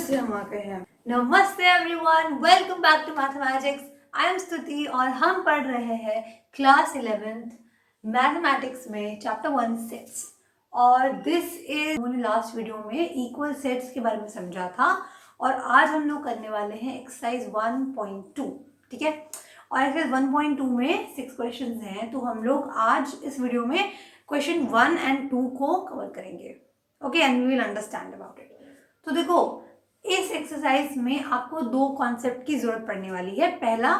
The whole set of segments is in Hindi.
से हम आ गए हैं। नमस्ते everyone, welcome back to mathematics. I am Stuti और हम पढ़ रहे हैं क्लास 11th मैथमेटिक्स में चैप्टर 1 सेट्स। और दिस इज हमने लास्ट वीडियो में इक्वल सेट्स के बारे में समझा था और आज हम लोग करने वाले हैं एक्सरसाइज 1.2। ठीक है, और एक्सरसाइज 1.2 में 6 क्वेश्चंस हैं, तो हम लोग आज इस वीडियो में क्वेश्चन 1 और 2 को कवर करेंगे। Okay, and we will understand about it. तो देखो, इस एक्सरसाइज में आपको दो कॉन्सेप्ट की जरूरत पड़ने वाली है। पहला,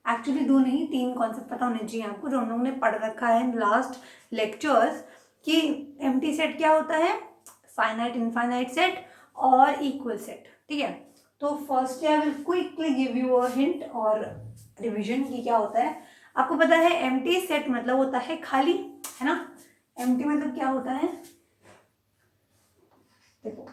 एक्चुअली दो नहीं 3 कॉन्सेप्ट पता होने चाहिए आपको, जो हम लोगों ने पढ़ रखा है इन लास्ट लेक्चर्स कि एम्प्टी सेट क्या होता है, फाइनाइट इनफाइनाइट सेट और इक्वल सेट। ठीक है, तो first I will quickly give you a hint और रिविजन की क्या होता है। आपको पता है एम्प्टी सेट मतलब होता है खाली, है ना। एम्प्टी मतलब क्या होता है, देखो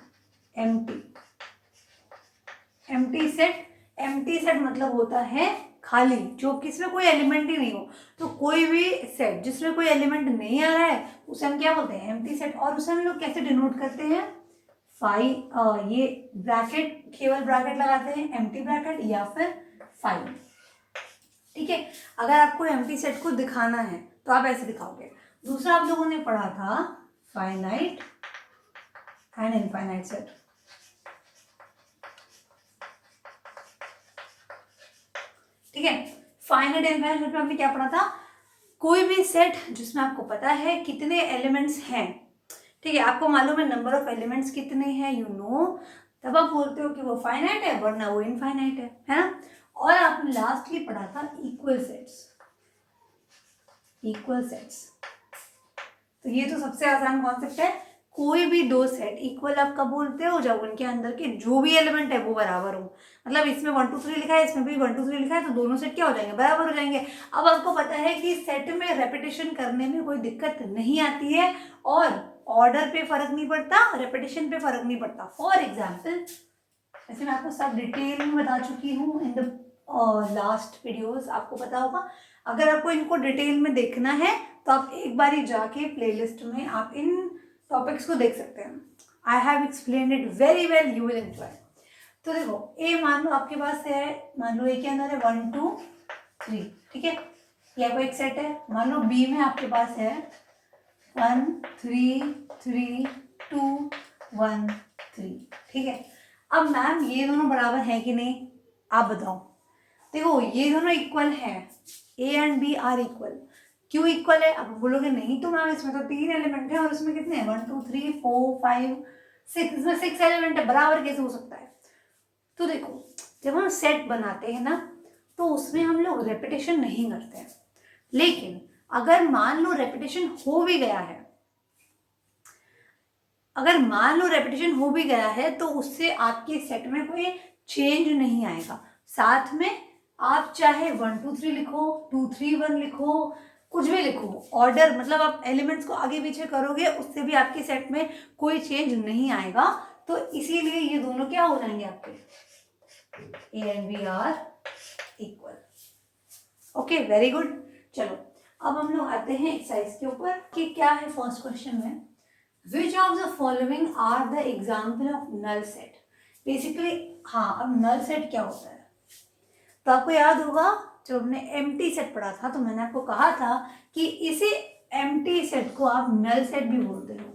एम्प्टी सेट मतलब होता है खाली, जो किसमें कोई एलिमेंट ही नहीं हो। तो कोई भी सेट जिसमें कोई एलिमेंट नहीं आ रहा है उसे हम क्या बोलते हैं, एम्प्टी सेट। और उसे हम लोग कैसे डिनोट करते हैं, ये ब्रैकेट, केवल ब्रैकेट लगाते हैं, एम्प्टी ब्रैकेट या फिर फाइव। ठीक है, अगर आपको एम्प्टी सेट को दिखाना है तो आप ऐसे दिखाओगे। दूसरा आप लोगों ने पढ़ा था फाइनाइट एंड इनफाइनाइट सेट। ठीक है, फाइनाइट एंड इनफाइनाइट सेट में आपने क्या पढ़ा था, कोई भी सेट जिसमें आपको पता है कितने एलिमेंट्स हैं। ठीक है, आपको मालूम है नंबर ऑफ एलिमेंट्स कितने हैं, यू नो, तब आप बोलते हो कि वो फाइनाइट है, वरना वो इनफाइनाइट है ना। और आपने लास्टली पढ़ा था इक्वल सेट्स। तो ये तो सबसे आसान कॉन्सेप्ट है। कोई भी दो सेट इक्वल आप कब बोलते हो, जब उनके अंदर के जो भी एलिमेंट है वो बराबर हो। मतलब इसमें 1 2 3 लिखा है, इसमें भी 1 2 3 लिखा है, तो दोनों सेट क्या हो जाएंगे, बराबर हो जाएंगे। अब आपको पता है कि सेट में रेपिटेशन करने में कोई दिक्कत नहीं आती है और ऑर्डर पे फर्क नहीं पड़ता, रेपिटेशन पे फर्क नहीं पड़ता। फॉर एग्जाम्पल, वैसे मैं आपको सब डिटेल में बता चुकी हूँ इन द लास्ट वीडियोस, आपको पता होगा। अगर आपको इनको डिटेल में देखना है तो आप एक बार ही जाके प्लेलिस्ट में आप इन टॉपिक्स को देख सकते हैं। I have explained it very well, you will enjoy. तो देखो, ए मान लो आपके पास है, मान लो ए के अंदर है 1 2 3। ठीक है, यह कोई एक सेट है। मान लो बी में आपके पास है 1 3 3 2 1 3। ठीक है, अब मैम ये दोनों बराबर है कि नहीं, आप बताओ। देखो, ये दोनों इक्वल हैं, A and B are equal. क्यों इक्वल है, आप बोलोगे नहीं तो मैम इसमें तो 3 एलिमेंट है और इसमें कितने हैं 1 2 3 4 5 6, इसमें 6 एलिमेंट है, बराबर कैसे हो सकता है। तो देखो, जब हम सेट बनाते हैं ना तो उसमें हम लोग रेपिटेशन नहीं करते हैं। लेकिन अगर मान लो रेपिटेशन हो भी गया है, तो उससे आपके सेट में कोई चेंज नहीं आएगा। साथ में आप चाहे 1 2 3 लिखो, 2 3 1 लिखो, कुछ भी लिखो, ऑर्डर मतलब आप एलिमेंट्स को आगे पीछे करोगे, उससे भी आपके सेट में कोई चेंज नहीं आएगा। तो इसीलिए ये दोनों क्या हो जाएंगे आपके, A and B are equal. Okay, very good. चलो, अब हम लोग आते हैं एक्सरसाइज के ऊपर कि क्या है फर्स्ट क्वेश्चन में, which of the following are the example of null set. Basically हाँ, अब नल सेट क्या होता है, तो आपको याद होगा जब हमने एम्प्टी सेट पढ़ा था तो मैंने आपको कहा था कि इसी एम्प्टी सेट को आप नल सेट भी बोलते हो।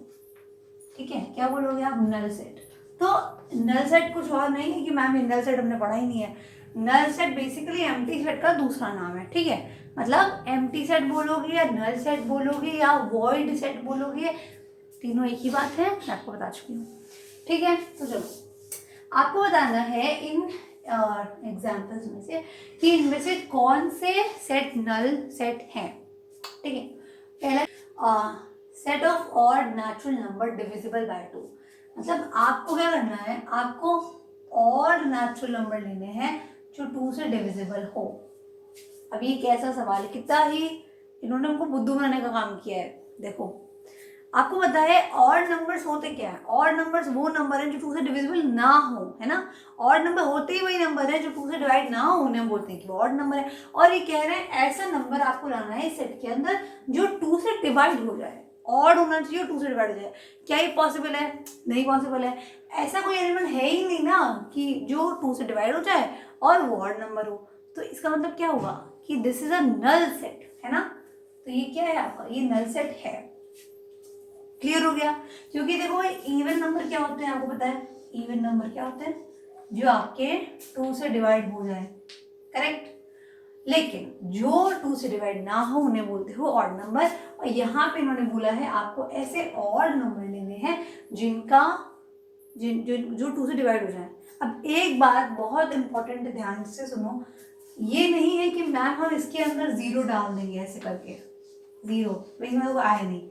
ठीक है, क्या बोलोगे आप, नल सेट। तो नल सेट कुछ और नहीं है कि मैम ये नल सेट हमने पढ़ा ही नहीं है। Null set basically empty set का दूसरा नाम है। ठीक है, मतलब एम्प्टी सेट बोलोगे या नल सेट बोलोगे या वॉइड सेट बोलोगे, तीनों एक ही बात है, मैं आपको बता चुकी हूँ। ठीक है, तो चलो आपको बताना है इन एग्जाम्पल्स में से कि इनमें से कौन से सेट नल सेट हैं। ठीक है, पहला set of odd natural number divisible by 2। मतलब आपको क्या करना है, आपको ऑड नेचुरल नंबर लेने हैं जो 2 से डिविजिबल हो। अब ये कैसा सवाल है, कितना ही इन्होंने हमको बुद्धू बनाने का काम किया है। देखो, आपको पता है ऑड नंबर्स होते क्या है, ऑड नंबर्स वो नंबर हैं जो 2 से डिविजिबल ना हो, है ना। ऑड नंबर होते ही वही नंबर है जो 2 से डिवाइड ना हो, उन्हें बोलते हैं कि वो ऑड नंबर है। और ये कह रहे हैं ऐसा नंबर आपको लाना है इस सेट के अंदर जो 2 से डिवाइड हो जाए। ऑड होना चाहिए और 2 से डिवाइड हो जाए। क्या ये पॉसिबल है? नहीं पॉसिबल है। ऐसा कोई एलिमेंट है ही नहीं ना कि जो 2 से डिवाइड हो जाए और वो ऑड नंबर हो। तो इसका मतलब क्या होगा कि this is a null set, है ना। तो ये क्या है आपका, ये नल सेट है। क्लियर हो गया? क्योंकि देखो इवन नंबर क्या होते हैं आपको पता है, इवन नंबर क्या होते हैं, जो आपके 2 से डिवाइड हो जाए, करेक्ट। लेकिन जो 2 से डिवाइड ना हो उन्हें बोलते हो ऑड नंबर। और यहाँ पे इन्होंने बोला है आपको ऐसे ऑड नंबर लेने हैं जिनका जो 2 से डिवाइड हो जाए। अब एक बात बहुत इंपॉर्टेंट ध्यान से सुनो, ये नहीं है कि मैम हम इसके अंदर 0 डाल देंगे ऐसे करके, 0 लेकिन मेरे को आए नहीं,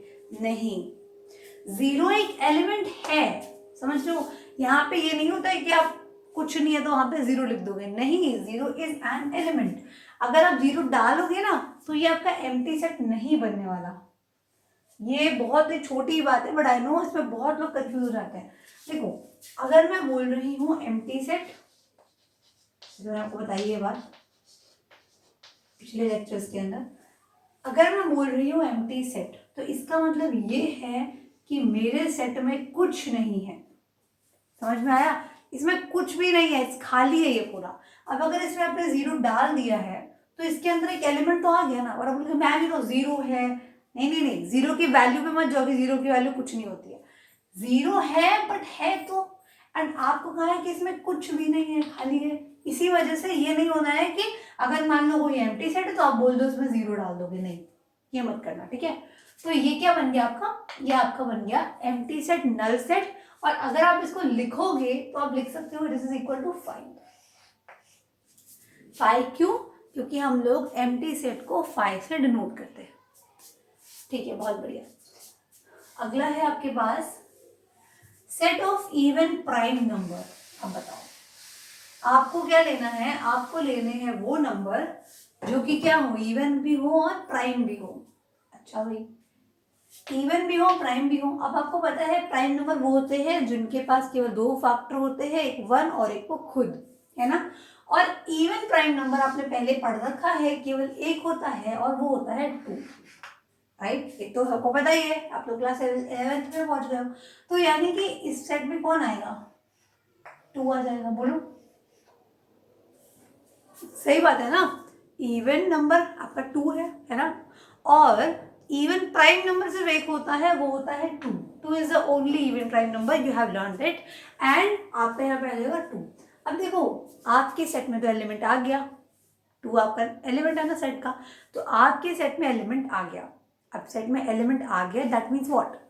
0 एक एलिमेंट है, समझ लो। यहाँ पे ये नहीं होता है कि आप कुछ नहीं है तो वहां पे 0 लिख दोगे, नहीं, 0 इज एन एलिमेंट। अगर आप 0 डालोगे ना तो ये आपका एम्प्टी सेट नहीं बनने वाला। ये बहुत ही छोटी बात है, बट आई नो इसमें बहुत लोग कंफ्यूज हो जाते हैं। देखो अगर मैं बोल रही हूँ एम्प्टी सेट, जो मैं आपको बताइए बात पिछले लेक्चर्स के अंदर, अगर मैं बोल रही हूँ एम्प्टी सेट तो इसका मतलब ये है कि मेरे सेट में कुछ नहीं है। समझ में आया? इसमें कुछ भी नहीं है, खाली है ये पूरा। अब अगर इसमें आपने 0 डाल दिया है तो इसके अंदर एक एलिमेंट तो आ गया ना। और अब बोलोगे मैम ये तो 0 है, नहीं, 0 की वैल्यू पे मत जाओगे, 0 की वैल्यू कुछ नहीं होती है। 0 है बट है तो, एंड आपको कहा है कि इसमें कुछ भी नहीं है, खाली है। इसी वजह से ये नहीं होना है कि अगर मान लो कोई एम्प्टी सेट है तो आप बोल दो इसमें 0 डाल दोगे, नहीं, ये मत करना, ठीक है। तो ये क्या बन गया आपका, ये आपका बन गया एम्प्टी सेट, नल सेट। और अगर आप इसको लिखोगे तो आप लिख सकते हो दिस इज इक्वल टू 5 क्यों? क्योंकि हम लोग एम्प्टी सेट को 5 से डिनोट करते हैं, ठीक है, बहुत बढ़िया। अगला है आपके पास set of even prime number. अब बताओ आपको क्या लेना है, आपको लेने हैं वो नंबर जो कि क्या हो, इवन भी हो और प्राइम भी हो। अच्छा भाई, इवन भी हो प्राइम भी हो। अब आपको पता है प्राइम नंबर वो होते हैं जिनके पास केवल 2 फैक्टर होते हैं, एक 1 और एक को खुद, है ना। और इवन प्राइम नंबर आपने पहले पढ़ रखा है, केवल एक होता है और वो होता है 2, राइट। ये तो सबको पता ही है, आप लोग क्लास 11th में पहुंच गए हो। तो यानी कि इस सेट में कौन आएगा, 2 आ जाएगा। बोलो सही बात है ना, इवन नंबर आपका 2 है ना। और इवन प्राइम नंबर सिर्फ एक होता है, वो होता है 2। 2 is the only even prime number, you have learned it. And आपका यहाँ पे आ जाएगा 2। अब देखो आपके सेट में तो एलिमेंट आ गया, 2 आपका एलिमेंट है ना सेट का, तो आपके सेट में एलिमेंट आ गया। अब सेट में एलिमेंट आ गया, that means what,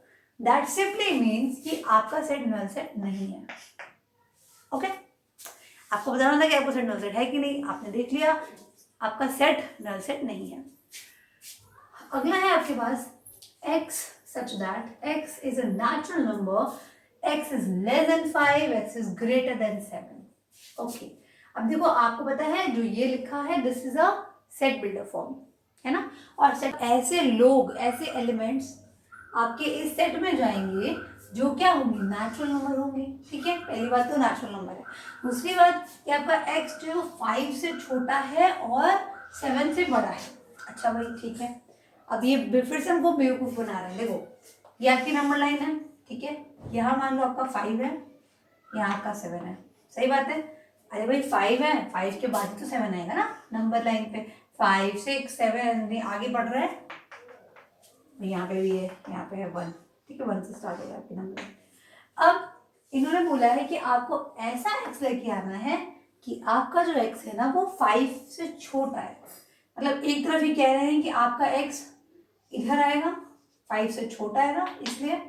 that simply means कि आपका सेट नल सेट नहीं है। ओके आपको बताना था कि आपका सेट नल सेट है कि नहीं, आपने देख लिया, आपका सेट नल सेट नहीं है। अगला है आपके पास x such that x is a natural number, x is less than 5, x is greater than 7. Okay अब देखो आपको पता है जो ये लिखा है this is a set builder form, है ना। और सेट ऐसे लोग, ऐसे एलिमेंट्स आपके इस सेट में जाएंगे जो क्या होंगे, नेचुरल नंबर होंगे, ठीक है। पहली बात तो नेचुरल नंबर है। दूसरी बात कि आपका x जो 5 से छोटा है और 7 से बड़ा है। अच्छा भाई ठीक है, अब ये फिर से हमको बेवकूफ बना रहे हैं। देखो ये आपकी नंबर लाइन है, ठीक है, यहाँ मान लो आपका 5 है, यहाँ आपका 7 है, सही बात है। अरे भाई 5 है, 5 के बाद तो 7 आएगा ना नंबर लाइन पे, 5 6 7 आगे बढ़ रहा है, यहाँ पे भी है, यहाँ पे है 1, ठीक है, 1 से स्टार्ट होगा आपकी नंबर। अब इन्होंने बोला है कि आपको ऐसा एक्स लेके आना है कि आपका जो एक्स है ना वो 5 से छोटा है। मतलब एक तरफ ये कह रहे हैं कि आपका एक्स इधर आएगा, 5 से छोटा है ना, इसलिए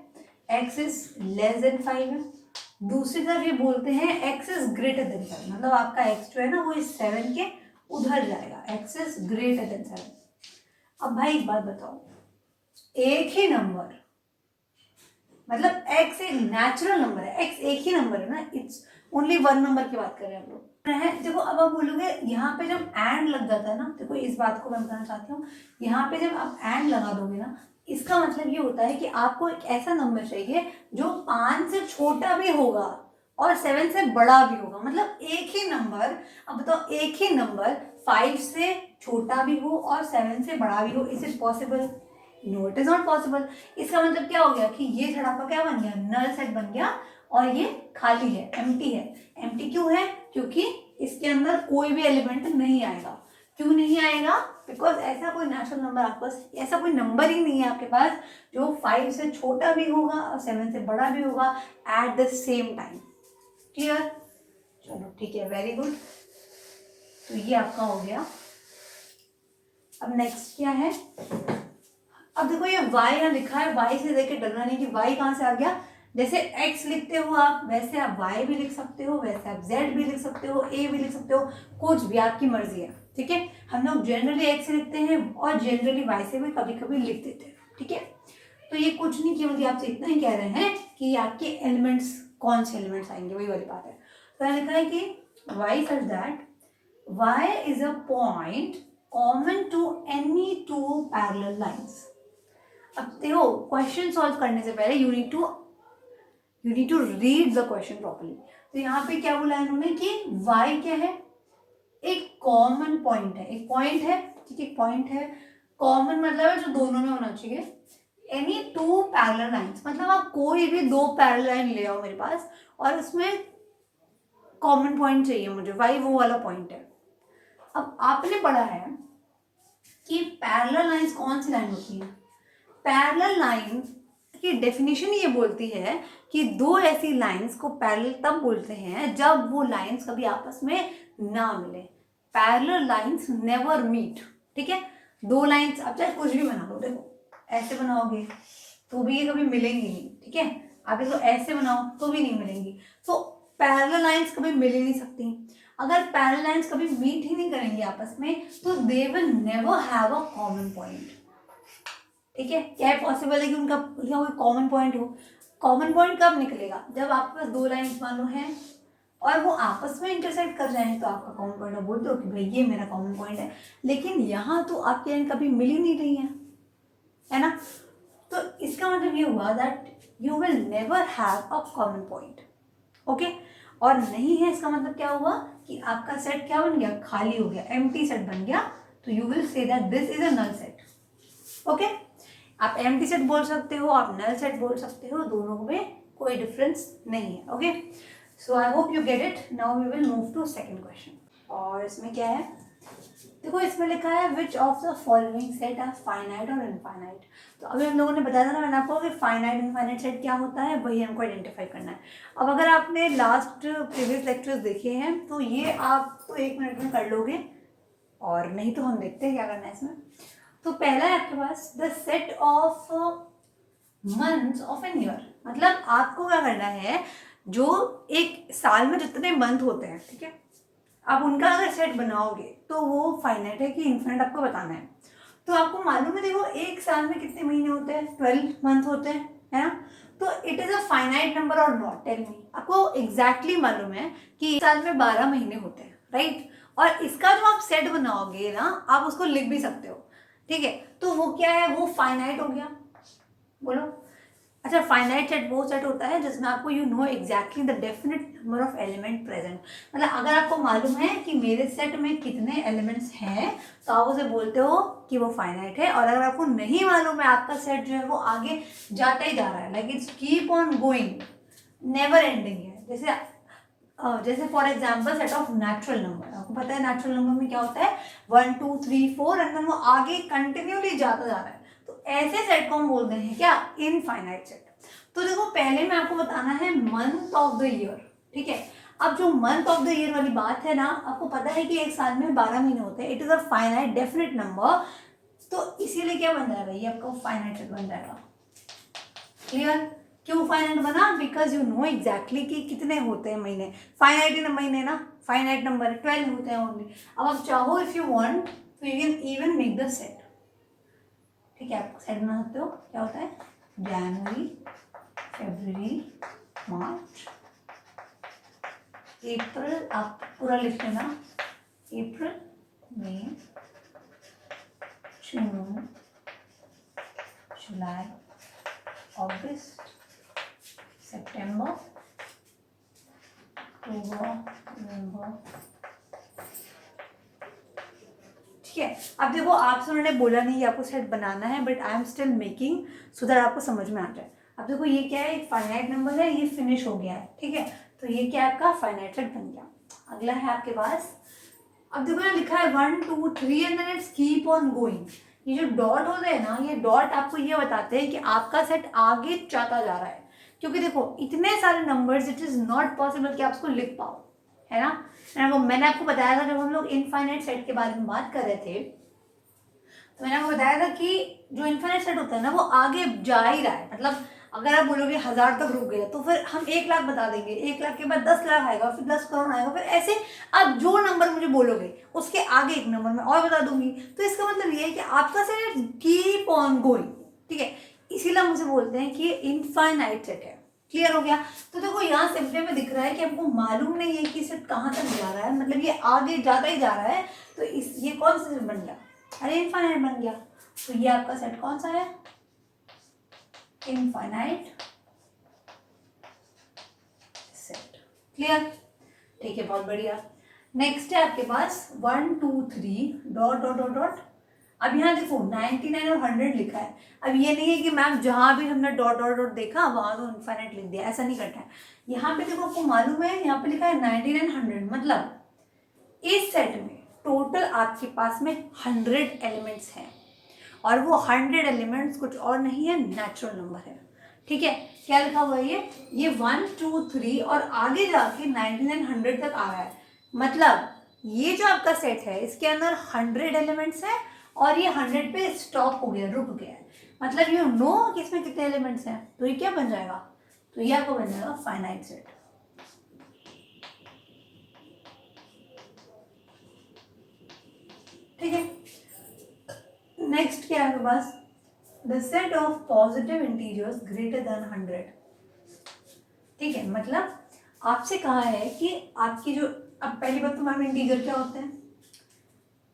x इज लेस देन 5 है। दूसरी तरफ ये बोलते हैं x इज ग्रेटर देन 7, मतलब आपका x जो है ना वो इस 7 के उधर जाएगा, x इज ग्रेटर देन 7। अब भाई एक बात बताओ, एक ही नंबर, मतलब x एक नेचुरल नंबर है, x एक ही नंबर है ना, इट्स ओनली 1 नंबर की बात कर रहे हैं हम लोग। देखो अब आप बोलोगे यहाँ पे जब एंड लग जाता है ना, देखो इस बात को मैं बताना चाहती हूँ, यहाँ पे जब आप एंड लगा दोगे ना, इसका मतलब ये होता है कि आपको एक ऐसा नंबर चाहिए जो 5 से छोटा भी होगा और 7 से बड़ा भी होगा। मतलब एक ही नंबर, अब बताओ एक ही नंबर 5 से छोटा भी हो और 7 से बड़ा भी हो, is it possible? No it is not possible. इसका मतलब क्या हो गया कि ये सेट आपका क्या बन गया, नल सेट बन गया, और ये खाली है, एम्प्टी है। एम्प्टी क्यों है, क्योंकि इसके अंदर कोई भी एलिमेंट नहीं आएगा। क्यों नहीं आएगा, बिकॉज ऐसा कोई नेचुरल नंबर आपके पास, ऐसा कोई नंबर ही नहीं है आपके पास जो 5 से छोटा भी होगा और 7 से बड़ा भी होगा at the same time. Clear, चलो ठीक है, वेरी गुड। तो ये आपका हो गया। अब नेक्स्ट क्या है, अब देखो ये y यहाँ लिखा है, y से देख के डरना नहीं कि y कहाँ से आ गया। जैसे x लिखते हो आप, वैसे आप y भी लिख सकते हो, वैसे आप z भी लिख सकते हो, a भी लिख सकते हो, कुछ भी आपकी मर्जी है। ठीक है, हम लोग जनरली x से लिखते हैं और जनरली y से भी कभी कभी लिख देते हैं। ठीक है, तो ये कुछ नहीं, केवल आपसे इतना ही कह रहे हैं कि आपके एलिमेंट्स कौन से एलिमेंट्स आएंगे, वही वाली बात है। तो यहाँ लिखा है कि y such that y is a point common to any two parallel lines। अब देखो क्वेश्चन सॉल्व करने से पहले you need to read the question properly. तो यहाँ पे क्या बोला है इन्होंने कि y क्या है, एक कॉमन पॉइंट है, एक पॉइंट है, ठीक है, पॉइंट है। कॉमन मतलब है जो दोनों में होना चाहिए। एनी टू पैरेलल लाइंस, मतलब आप कोई भी दो पैरेलल लाइन ले आओ मेरे पास और उसमें कॉमन पॉइंट चाहिए मुझे, y वो वाला पॉइंट है। अब आपने पढ़ा है कि पैरेलल लाइंस कौन सी लाइन होती है। पैरेलल लाइन की डेफिनेशन ये बोलती है कि दो ऐसी लाइंस को पैरेलल तब बोलते हैं जब वो लाइंस कभी आपस में ना मिले। Parallel lines never meet. ठीक है, दो लाइंस आप चाहे कुछ भी बना लो, देखो ऐसे बनाओगे तो भी ये कभी मिलेंगी नहीं। ठीक है, आप इसको ऐसे बनाओ तो भी नहीं मिलेंगी। तो पैरेलल लाइंस कभी मिल ही नहीं सकती। अगर पैरेलल लाइंस कभी मीट ही नहीं करेंगे आपस में तो they will never have a common point. ठीक है, क्या पॉसिबल है कि उनका कोई कॉमन पॉइंट हो। कॉमन पॉइंट कब निकलेगा, जब आपके पास दो लाइंस मान लो हैं और वो आपस में इंटरसेक्ट कर रहे हैं तो आपका कॉमन पॉइंट है, बोलते हो कि भाई ये मेरा कॉमन पॉइंट है। लेकिन यहाँ तो आपकी लाइन कभी मिल ही नहीं रही है ना। तो इसका मतलब ये हुआ that you will never have a common point. Okay, और नहीं है इसका मतलब क्या हुआ कि आपका सेट क्या बन गया, खाली हो गया, एम्प्टी सेट बन गया। तो you will say that this is a null set. Okay, आप एम्प्टी सेट बोल सकते हो, आप नल सेट बोल सकते हो, दोनों में कोई डिफरेंस नहीं है। Okay, so I hope you get it. Now we will move to second question. और इसमें क्या है, देखो इसमें लिखा है which of the following set are finite और इनफाइनाइट। तो अभी हम लोगों ने बताया था ना मैंने आपको कि फाइनाइट इनफाइनाइट सेट क्या होता है, वही हमको आइडेंटिफाई करना है। अब अगर आपने लास्ट प्रीवियस लेक्चर्स देखे हैं तो ये आप तो 1 मिनट में कर लोगे, और नहीं तो हम देखते हैं क्या करना है इसमें। तो पहला है आपके पास the set of months of an year. मतलब आपको क्या करना है, जो एक साल में जितने मंथ होते हैं, ठीक है, आप उनका अगर सेट बनाओगे तो वो फाइनाइट है कि इन्फिनिट आपको बताना है। तो आपको मालूम है, देखो एक साल में कितने महीने होते हैं, 12 मंथ होते हैं, है ना। तो it is a finite number और नॉट, टेल मी। आपको एग्जैक्टली मालूम है कि एक साल में 12 महीने होते हैं, राइट। और इसका जो आप सेट बनाओगे ना, आप उसको लिख भी सकते हो, ठीक है। तो वो क्या है, वो फाइनाइट हो गया, बोलो। अच्छा, फाइनाइट सेट वो सेट होता है जिसमें आपको you know exactly the definite number of element present. मतलब अगर आपको मालूम है कि मेरे सेट में कितने एलिमेंट्स हैं तो आप उसे बोलते हो कि वो फाइनाइट है। और अगर आपको नहीं मालूम है, आपका सेट जो है वो आगे जाता ही जा रहा है, like it's keep on going, never ending है। जैसे for example set of natural number, आपको पता है नेचुरल नंबर में क्या होता है, 1 2 3 4 एंड देन वो आगे कंटिन्यूली जाता जा रहा है। तो ऐसे सेट को हम बोलते हैं क्या, इनफाइनाइट सेट। तो देखो पहले में आपको बताना है मंथ ऑफ द ईयर, ठीक है। अब जो मंथ ऑफ द ईयर वाली बात है ना, आपको पता है कि एक साल में 12 महीने होते हैं, it is a finite definite number. तो इसीलिए क्या बन जाएगा, ये आपका फाइनाइट सेट बन जाएगा। क्लियर, क्यों फाइनाइट बना, बिकॉज यू नो एग्जैक्टली कि कितने होते हैं महीने। फाइनाइट महीने ना, फाइनाइट नंबर 12 होते हैं ओनली। अब आप चाहो इफ यू वांट तो you can even make the set, ठीक है। आप सेट बना सकते हो, क्या होता है, जनवरी फरवरी मार्च अप्रैल, आप पूरा लिख लेना, अप्रैल मई जून जुलाई अगस्त सितंबर अक्टूबर नवंबर, ठीक ठीक है। अब देखो आपसे उन्होंने बोला नहीं कि आपको सेट बनाना है, but I am still making so that आपको समझ में आ जाए। अब देखो ये क्या है, एक फाइनाइट नंबर है, ये फिनिश हो गया है, ठीक है। तो ये क्या है, आपका फाइनाइट सेट बन गया। अगला है आपके पास, अब देखो यहाँ लिखा है 1 2 3 and then it's keep on going. ये जो डॉट होते हैं ना, ये डॉट आपको ये बताते हैं कि आपका सेट आगे जाता जा रहा है, क्योंकि देखो इतने सारे numbers it is not possible कि आप उसको लिख पाओ, है ना। मैंने आपको बताया था जब हम लोग इनफाइनाइट सेट के बारे में बात कर रहे थे, तो मैंने आपको बताया था कि जो इनफाइनाइट सेट होता है ना वो आगे जा ही रहा है। मतलब अगर आप बोलोगे 1000 तक रुक गया तो फिर हम 1 लाख बता देंगे, 1 लाख के बाद 10 लाख आएगा, फिर 10 करोड़ आएगा, फिर ऐसे आप जो नंबर मुझे बोलोगे उसके आगे एक नंबर मैं और बता दूंगी। तो इसका मतलब ये है कि आपका सेट कीप ऑन गोइंग, ठीक है। इसीलिए मुझे बोलते हैं कि ये इनफाइनाइट सेट है। क्लियर हो गया। तो देखो यहाँ सिंपली में दिख रहा है कि हमको मालूम नहीं है कि सेट कहाँ तक जा रहा है, मतलब ये आगे जाता ही जा रहा है। तो ये कौन सा सेट बन गया, अरे इनफाइनाइट बन गया। तो ये आपका सेट कौन सा है, इनफाइनाइट सेट। क्लियर, ठीक है, बहुत बढ़िया। नेक्स्ट है आपके पास 1 2 3 डॉट डॉट डॉट डॉट। अब यहाँ देखो 99 और 100 लिखा है। अब ये नहीं है कि मैम जहां भी हमने डॉट डॉट डॉट देखा वहां तो इनफाइनाइट लिख दिया, ऐसा नहीं करना है। यहाँ पे देखो आपको मालूम है, यहाँ पे लिखा है 99 100, मतलब इस सेट में टोटल आपके पास में 100 एलिमेंट्स हैं, और वो 100 एलिमेंट्स कुछ और नहीं है, नेचुरल नंबर है, ठीक है। क्या लिखा हुआ है, ये 1 2 3 और आगे जाके 99 100 तक आ रहा है। मतलब ये जो आपका सेट है इसके अंदर 100 एलिमेंट्स है और ये 100 पे स्टॉप हो गया, रुक गया है। मतलब यू नो कि इसमें कितने एलिमेंट्स हैं। तो ये क्या बन जाएगा, तो ये आपको बन जाएगा फाइनाइट सेट। ठीक है। नेक्स्ट क्या है आपके पास, the set of positive integers greater than 100। ठीक है, मतलब आपसे कहा है कि आपकी जो, अब पहली बात तो मैम इंटीजर क्या होते हैं,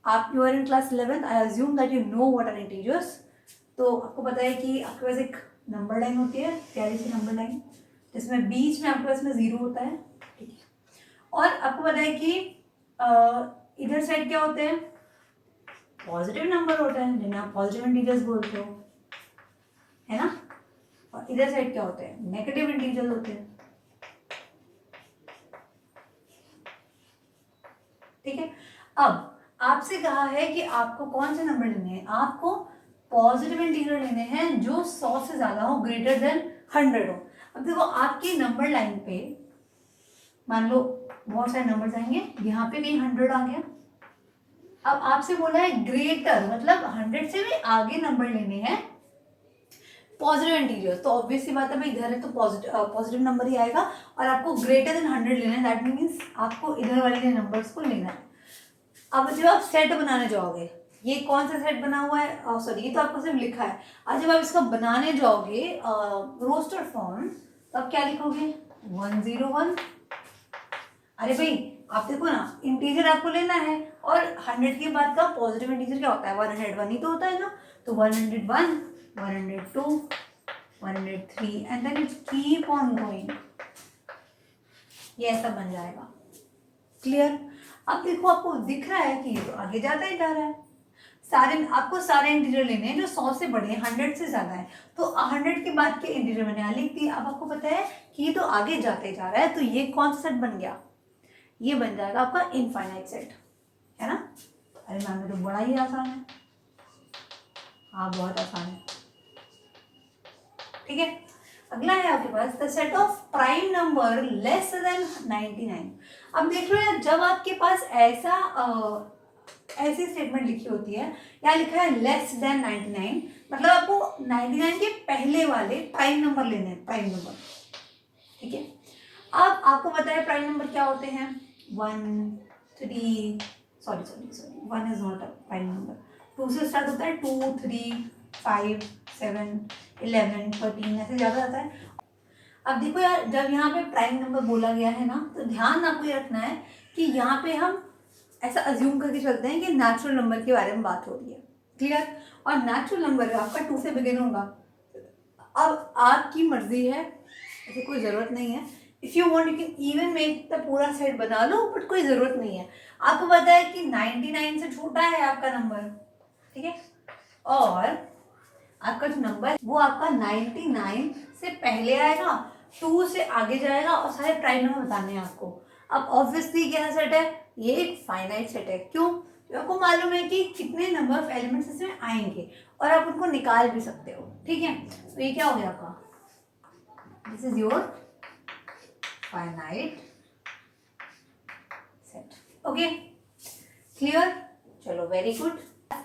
आप you are in class 11th, I assume that you know what are integers. तो आपको पता है कि आपके पास एक नंबर लाइन होती है, प्यारी सी नंबर लाइन, जिसमें बीच में आपके पास में 0 होता है, ठीक है। और आपको पता है कि इधर साइड क्या होते हैं, पॉजिटिव नंबर होता है जिन्हें आप पॉजिटिव इंटीजर्स बोलते हो, है ना। और इधर साइड क्या होते हैं, नेगेटिव इंटीजर्स होते हैं, ठीक है। अब आपसे कहा है कि आपको कौन से नंबर लेने हैं, आपको पॉजिटिव इंटीजर लेने हैं जो 100 से ज्यादा हो, ग्रेटर देन 100 हो। अब देखो आपकी नंबर लाइन पे मान लो बहुत सारे नंबर्स आएंगे, यहाँ पे कहीं 100 आ गया। अब आपसे बोला है ग्रेटर, मतलब 100 से भी आगे नंबर लेने हैं पॉजिटिव इंटीजर। तो ऑब्वियसली बात है भाई, इधर है तो पॉजिटिव नंबर ही आएगा, और आपको ग्रेटर देन 100 लेना है, दैट मीन्स आपको इधर वाले नंबर्स को लेना है। अब जब आप सेट बनाने जाओगे, ये कौन सा सेट बना हुआ है, सॉरी ये तो आपको सिर्फ लिखा है। आज जब आप इसको बनाने जाओगे रोस्टर फॉर्म, तो आप क्या लिखोगे 101। अरे भाई आप देखो ना, इंटीजर आपको लेना है, और 100 के बाद का पॉजिटिव इंटीजर क्या होता है, 101 ही तो होता है ना। तो 101 102 103 and then it keep on going, ये ऐसा बन जाएगा। क्लियर। अब देखो आपको दिख रहा है कि ये तो आगे जाता ही जा रहा है। आपको सारे इंटीजर लेने हैं जो 100 से बड़े हैं, 100 से ज्यादा है। तो 100 के बाद के इंटीजर मैंने यहाँ लिख दिया। अब आपको पता है कि ये तो आगे जाते जा रहा है, तो ये कौन सा सेट बन गया, ये बन जाएगा आपका इनफाइनाइट सेट, है ना। अरे मैम ये तो बड़ा ही आसान है, हाँ बहुत आसान है, ठीक है। अगला है आपके पास the set of prime number less than 99। अब देख लो यार, जब आपके पास ऐसी स्टेटमेंट लिखी होती है, यहाँ लिखा है लेस देन 99, मतलब आपको 99 के पहले वाले प्राइम नंबर लेने हैं, प्राइम नंबर, ठीक है। अब आपको पता है प्राइम नंबर क्या होते हैं, 1 3 sorry 1 is not a prime number, 2 से स्टार्ट होता है, 2 3 5 7 11 13 ऐसे ज़्यादा आता है। अब देखो यार, जब यहाँ पे प्राइम नंबर बोला गया है ना, तो ध्यान आपको ये रखना है कि यहाँ पे हम ऐसा अज्यूम करके चलते हैं कि नेचुरल नंबर के बारे में बात हो रही है। क्लियर। और नेचुरल नंबर आपका 2 से बिगिन होगा। अब आपकी मर्जी है, ऐसे कोई ज़रूरत नहीं है if you want you can even make the पूरा सेट बना लो, बट कोई ज़रूरत नहीं है। आपको पता है कि 99 से छोटा है आपका नंबर, ठीक है, और आपका जो नंबर है वो आपका 99 से पहले आएगा, 2 से आगे जाएगा, और सारे प्राइम नंबर बताने हैं आपको। अब ऑब्वियसली क्या सेट है, ये एक फाइनाइट सेट है। क्यों? क्योंकि आपको मालूम है कि कितने नंबर ऑफ एलिमेंट्स इसमें आएंगे और आप उनको निकाल भी सकते हो, ठीक है। तो ये क्या हो गया आपका, this is your finite set. Okay, clear? चलो, very good.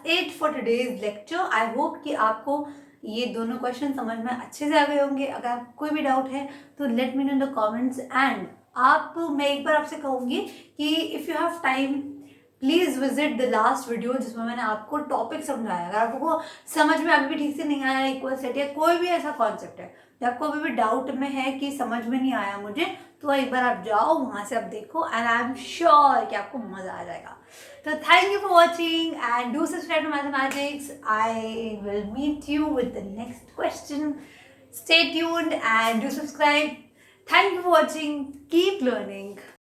It for today's lecture. I hope कि आपको ये दोनों क्वेश्चन समझ में अच्छे से आ गए होंगे। अगर आपको कोई भी डाउट है तो let me know in the comments. And मैं एक बार आपसे कहूँगी कि if you have time please visit the last video जिसमें मैंने आपको टॉपिक समझाया। अगर आपको समझ में अभी भी ठीक से नहीं आया इक्वल सेट या कोई भी ऐसा कॉन्सेप्ट है या आपको अभी भी डाउट में है कि समझ में नहीं आया मुझे, तो एक बार आप जाओ वहाँ से, आप देखो, एंड आई एम श्योर कि आपको मज़ा आ जाएगा। So thank you for watching and do subscribe to Mathematics. I will meet you with the next question. Stay tuned and do subscribe. Thank you for watching. Keep learning.